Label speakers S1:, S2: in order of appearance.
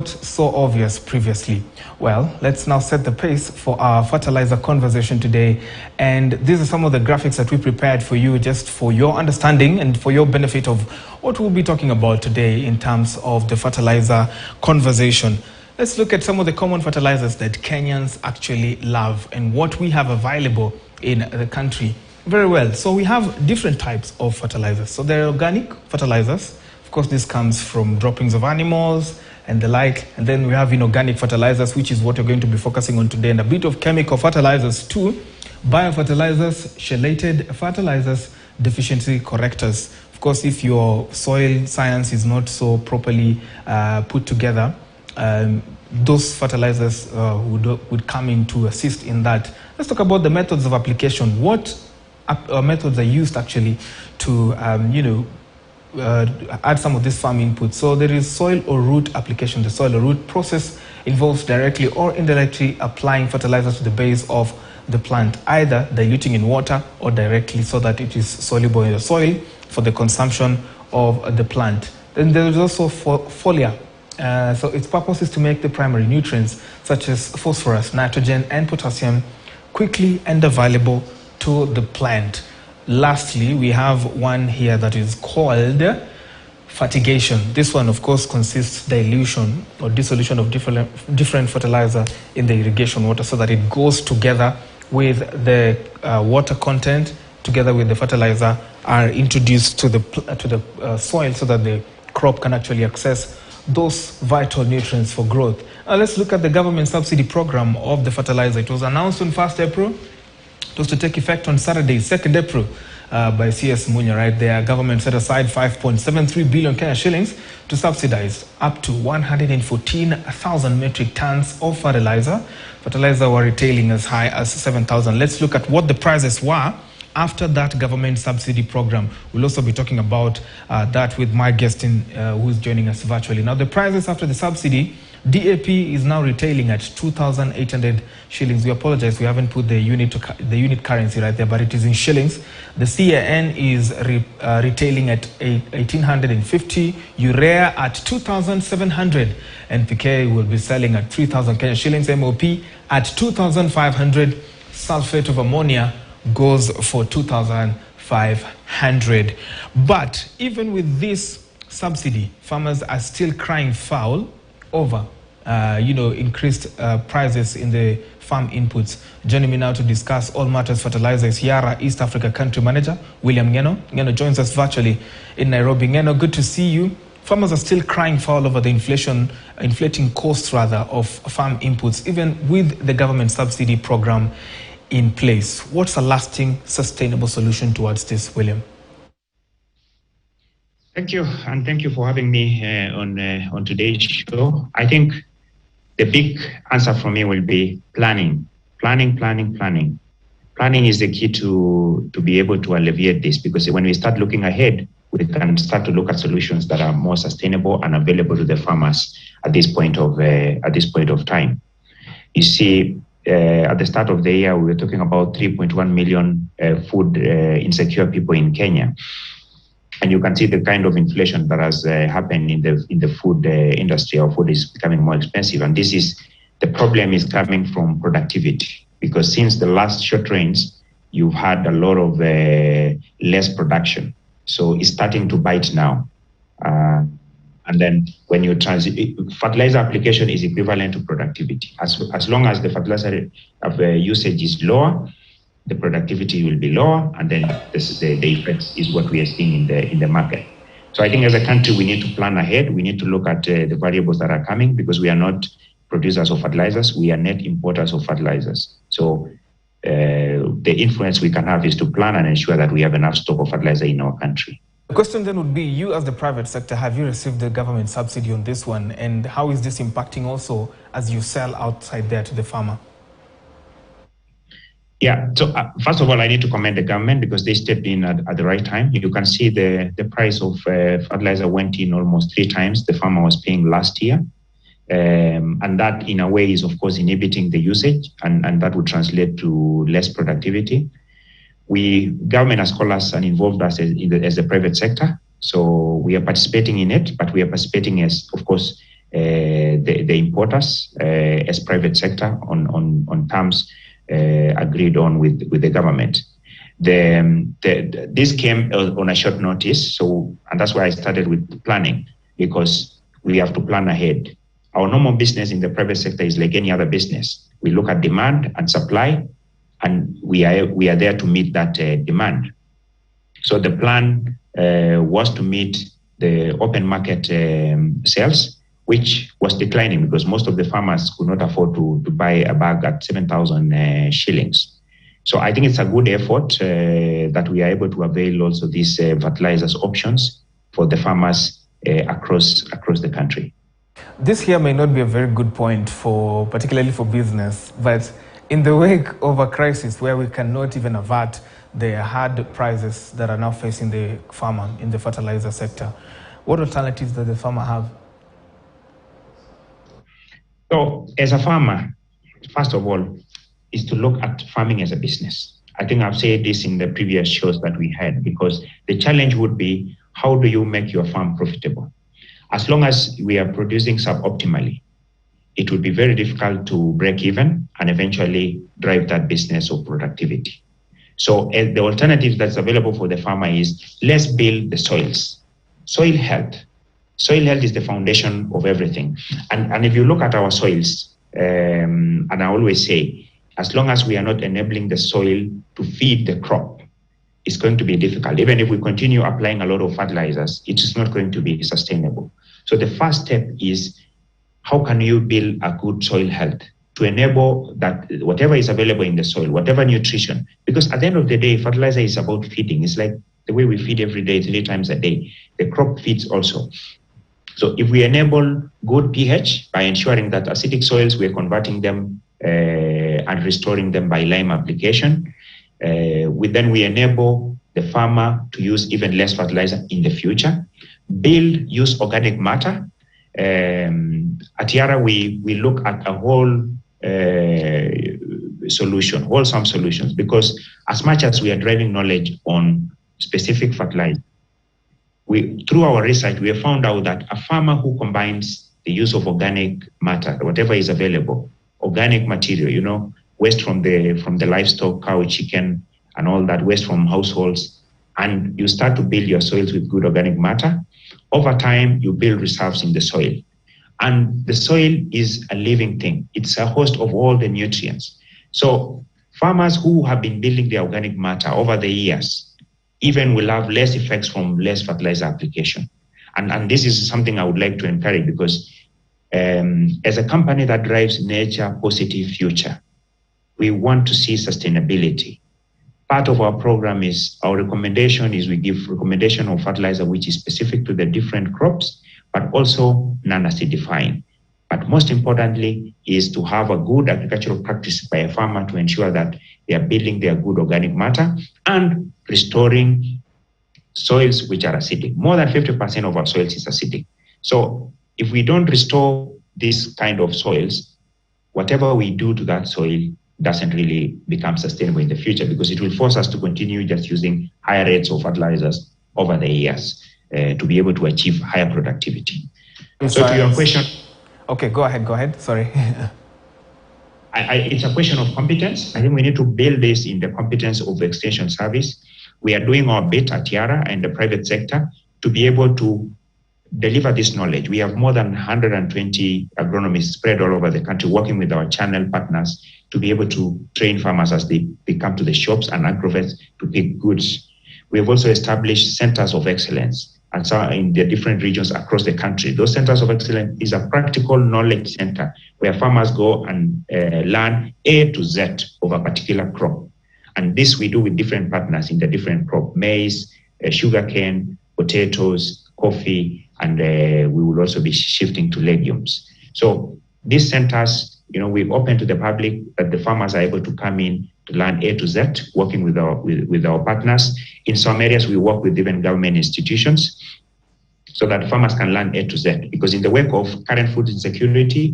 S1: looked so obvious previously. Well, let's now set the pace for our fertilizer conversation today. And these are some of the graphics that we prepared for you just for your understanding and for your benefit of what we'll be talking about today in terms of the fertilizer conversation. Let's look at some of the common fertilizers that Kenyans actually love and what we have available in the country. Very well. So we have different types of fertilizers. So there are organic fertilizers. Of course, this comes from droppings of animals and the like. And then we have inorganic fertilizers, which is what we're going to be focusing on today, and a bit of chemical fertilizers too. Biofertilizers, chelated fertilizers, deficiency correctors. Of course, if your soil science is not so properly put together, those fertilizers would come in to assist in that. Let's talk about the methods of application. What methods are used actually to, add some of these farm inputs. So there is soil or root application. The soil or root process involves directly or indirectly applying fertilizers to the base of the plant, either diluting in water or directly so that it is soluble in the soil for the consumption of the plant. Then there is also foliar. So its purpose is to make the primary nutrients such as phosphorus, nitrogen, and potassium quickly and available to the plant. Lastly, we have one here that is called fertigation. This one, of course, consists dilution or dissolution of different fertilizer in the irrigation water so that it goes together with the water content, together with the fertilizer, are introduced to the soil so that the crop can actually access those vital nutrients for growth. Now let's look at the government subsidy program of the fertilizer. It was announced on 1st April. It was to take effect on Saturday, 2nd April, by CS Munya, right there. Government set aside 5.73 billion Kenya shillings to subsidize up to 114,000 metric tons of fertilizer. Fertilizer were retailing as high as 7,000. Let's look at what the prices were after that government subsidy program. We'll also be talking about that with my guest who's joining us virtually. Now, the prices after the subsidy, DAP is now retailing at 2,800 shillings. We apologize, we haven't put the unit currency right there, but it is in shillings. The CAN is retailing at 1,850, urea at 2,700, NPK will be selling at 3,000 Kenya shillings, MOP at 2,500, sulfate of ammonia goes for 2,500. But even with this subsidy, farmers are still crying foul over increased prices in the farm inputs. Joining me now to discuss all matters fertilizer is Yara East Africa Country Manager William Ngeno. Ngeno joins us virtually in Nairobi. Ngeno, good to see you. Farmers are still crying foul over the inflating costs of farm inputs, even with the government subsidy program in place. What's a lasting, sustainable solution towards this, William?
S2: Thank you, and thank you for having me on today's show. I think the big answer for me will be planning. Planning is the key to be able to alleviate this, because when we start looking ahead, we can start to look at solutions that are more sustainable and available to the farmers at this point of time. You see, at the start of the year, we were talking about 3.1 million food insecure people in Kenya. And you can see the kind of inflation that has happened in the food industry. Our food is becoming more expensive. And the problem is coming from productivity, because since the last short rains, you've had a lot of less production. So it's starting to bite now. And then when you fertilizer application is equivalent to productivity. As long as the fertilizer usage is lower, the productivity will be lower, and then the effects is what we are seeing in the market. So I think as a country, we need to plan ahead. We need to look at the variables that are coming, because we are not producers of fertilizers. We are net importers of fertilizers. So the influence we can have is to plan and ensure that we have enough stock of fertilizer in our country.
S1: The question then would be, you as the private sector, have you received the government subsidy on this one? And how is this impacting also as you sell outside there to the farmer?
S2: Yeah, so first of all, I need to commend the government, because they stepped in at the right time. You can see the price of fertilizer went in almost 3 times the farmer was paying last year. And that, in a way, is, of course, inhibiting the usage, and that would translate to less productivity. Government has called us and involved us as the private sector. So we are participating in it, but we are participating as, of course, the importers as private sector on terms agreed on with the government. This came on a short notice, and that's why I started with planning, because we have to plan ahead. Our normal business in the private sector is like any other business. We look at demand and supply, and we are there to meet that demand. So the plan was to meet the open market sales, which was declining because most of the farmers could not afford to buy a bag at 7,000 shillings. So I think it's a good effort that we are able to avail also these fertilizers options for the farmers across the country.
S1: This here may not be a very good point particularly for business, but in the wake of a crisis where we cannot even avert the hard prices that are now facing the farmer in the fertilizer sector, what alternatives does the farmer have?
S2: So as a farmer, first of all, is to look at farming as a business. I think I've said this in the previous shows that we had, because the challenge would be, how do you make your farm profitable? As long as we are producing suboptimally, it would be very difficult to break even and eventually drive that business or productivity. So the alternative that's available for the farmer is, let's build the soils. Soil health. Soil health is the foundation of everything. And if you look at our soils, and I always say, as long as we are not enabling the soil to feed the crop, it's going to be difficult. Even if we continue applying a lot of fertilizers, it is not going to be sustainable. So the first step is, how can you build a good soil health to enable that whatever is available in the soil, whatever nutrition, because at the end of the day, fertilizer is about feeding. It's like the way we feed every day, 3 times a day. The crop feeds also. So if we enable good pH by ensuring that acidic soils, we're converting them and restoring them by lime application, we enable the farmer to use even less fertilizer in the future. Use organic matter. At Yara, we look at a whole wholesome solutions, because as much as we are driving knowledge on specific fertilizer, through our research, we have found out that a farmer who combines the use of organic matter, whatever is available, organic material, waste from the livestock, cow, chicken, and all that, waste from households, and you start to build your soils with good organic matter. Over time, you build reserves in the soil. And the soil is a living thing. It's a host of all the nutrients. So farmers who have been building the organic matter over the years even will have less effects from less fertilizer application. And this is something I would like to encourage, because as a company that drives nature positive future, we want to see sustainability. Part of our program is, our recommendation is, we give recommendation of fertilizer which is specific to the different crops, but also non-acidifying. But most importantly is to have a good agricultural practice by a farmer to ensure that they are building their good organic matter and restoring soils which are acidic. More than 50% of our soils is acidic. So if we don't restore this kind of soils, whatever we do to that soil doesn't really become sustainable in the future, because it will force us to continue just using higher rates of fertilizers over the years to be able to achieve higher productivity. So to your question...
S1: Okay, go ahead. Sorry.
S2: It's a question of competence. I think we need to build this in the competence of extension service. We are doing our bit at Yara and the private sector to be able to deliver this knowledge. We have more than 120 agronomists spread all over the country working with our channel partners to be able to train farmers as they come to the shops and agrovets to pick goods. We have also established centers of excellence and so in the different regions across the country. Those centers of excellence is a practical knowledge center where farmers go and learn A to Z of a particular crop. And this we do with different partners in the different crop: maize, sugarcane, potatoes, coffee, and we will also be shifting to legumes. So these centers, we've opened to the public that the farmers are able to come in to learn A to Z, working with our partners. In some areas, we work with even government institutions so that farmers can learn A to Z, because in the wake of current food insecurity,